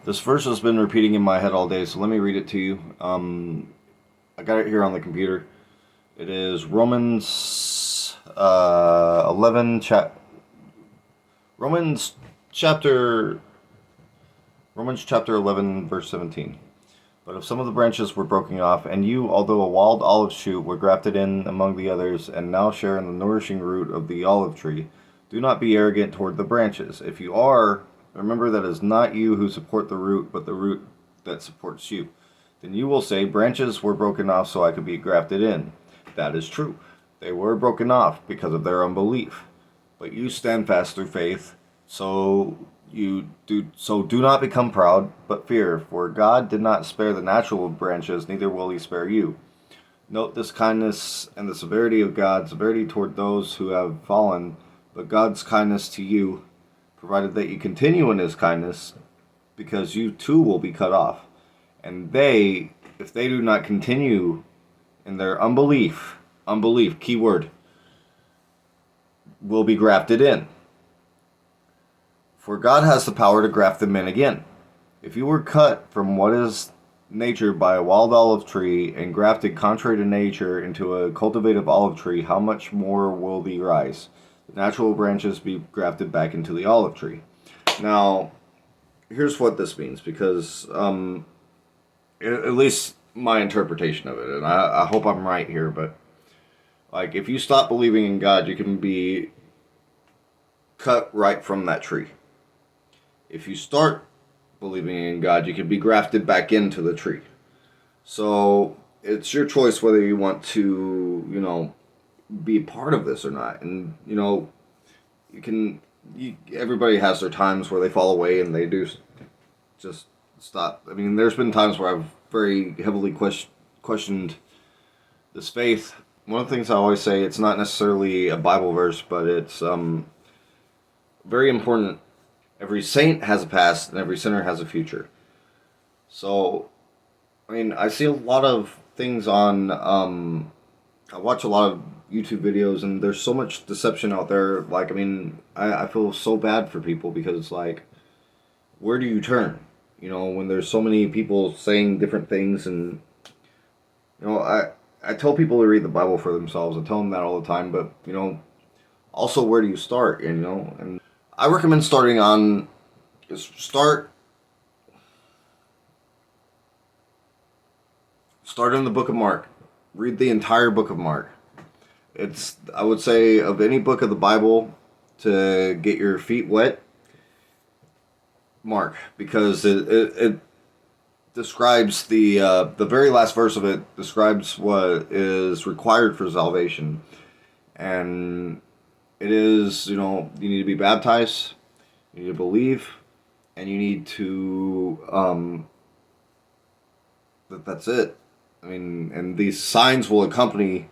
This verse has been repeating in my head all day, so let me read it to you. I got it here on the computer. It is Romans 11, Romans chapter Romans chapter 11, verse 17. But if some of the branches were broken off, and you, although a wild olive shoot, were grafted in among the others, and now share in the nourishing root of the olive tree, do not be arrogant toward the branches. If you are, remember that it is not you who support the root, but the root that supports you. Then you will say, branches were broken off so I could be grafted in. That is true. They were broken off because of their unbelief. But you stand fast through faith, so do not become proud, but fear, for God did not spare the natural branches, neither will he spare you. Note this kindness and the severity of God, severity toward those who have fallen, but God's kindness to you, provided that you continue in his kindness, because you too will be cut off. And they, if they do not continue in their unbelief, keyword, will be grafted in. For God has the power to graft them in again. If you were cut from what is nature by a wild olive tree and grafted contrary to nature into a cultivated olive tree, how much more will thee rise? The natural branches be grafted back into the olive tree. Now, here's what this means, because at least my interpretation of it, and I hope I'm right here, but like if you stop believing in God, you can be cut right from that tree. If you start believing in God, you can be grafted back into the tree. So it's your choice whether you want to, be part of this or not. And everybody has their times where they fall away and they do just stop. I mean, there's been times where I've very heavily questioned this faith. One of the things I always say, it's not necessarily a Bible verse, but it's very important. Every saint has a past and every sinner has a future. So, I mean, I see a lot of things on, I watch a lot of YouTube videos and there's so much deception out there. Like, I mean, I feel so bad for people because it's like, where do you turn? When there's so many people saying different things and, I tell people to read the Bible for themselves. I tell them that all the time, but, also where do you start, and I recommend start in the book of Mark. Read the entire book of Mark. It's, I would say, of any book of the Bible to get your feet wet, Mark, because it describes the very last verse of it describes what is required for salvation, and it is, you need to be baptized, you need to believe, and you need to, that's it. I mean, and these signs will follow.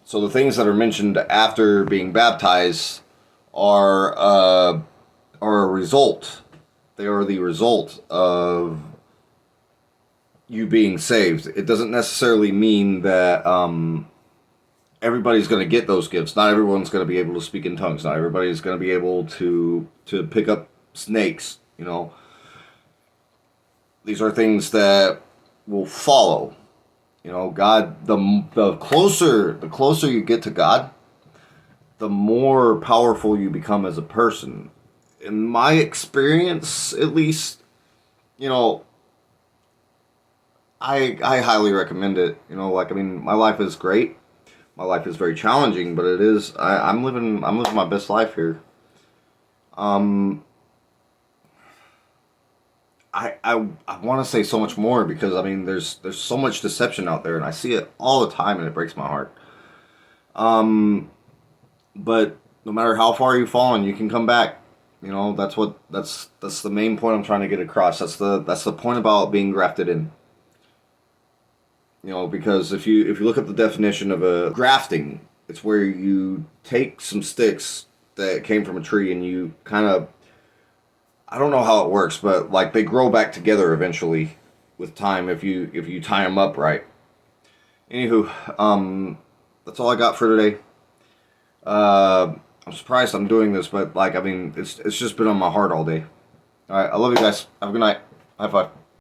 So the things that are mentioned after being baptized are a result. They are the result of you being saved. It doesn't necessarily mean that everybody's going to get those gifts. Not everyone's going to be able to speak in tongues. Not everybody's going to be able to pick up snakes. These are things that will follow. God. The closer you get to God, the more powerful you become as a person. In my experience, at least, I highly recommend it. My life is great. My life is very challenging, but it is. I'm living my best life here. I want to say so much more because there's so much deception out there and I see it all the time and it breaks my heart. But no matter how far you've fallen, you can come back. That's the main point I'm trying to get across. That's the point about being grafted in. Because if you look at the definition of a grafting, it's where you take some sticks that came from a tree and you kind of, I don't know how it works, but like they grow back together eventually with time if you tie them up right. Anywho, that's all I got for today. I'm surprised I'm doing this, but like, I mean, it's just been on my heart all day. All right, I love you guys. Have a good night. High five.